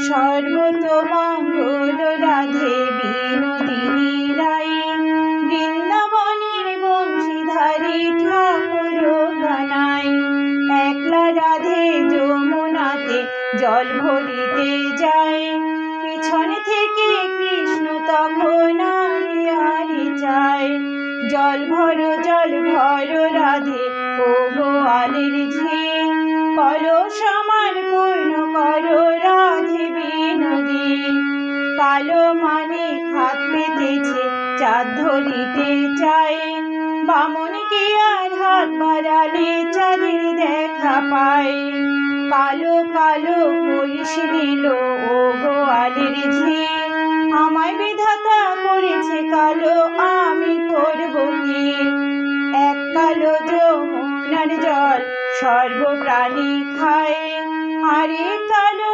সর্বতমঙ্গল রাধে বিনোদিনী রাই, বৃন্দাবনের বংশীধারী ঠাকুর গানাই। একলা রাধে যমুনাতে জল ভরিতে যায়, পিছন থেকে কৃষ্ণ তখন আড়ি আড়ি চায়। জল ভরো রাধে ও গোয়ালের ঝি, কলস আমার পূর্ণ করো রাধে বিনোদী। কালো মানে হাত পেতেছে চাঁদ ধরিতে চায়, বামন কি আর হাত বাড়ালে চাঁদের দেখা পায়। কালো কালো কলস দিল ও গোয়ালের ঝি, আমায় বিধাতা করেছে কালো, আমি করব কি। এক কালো যমুনার জল সর্বপ্রাণী খায়, আরে কালো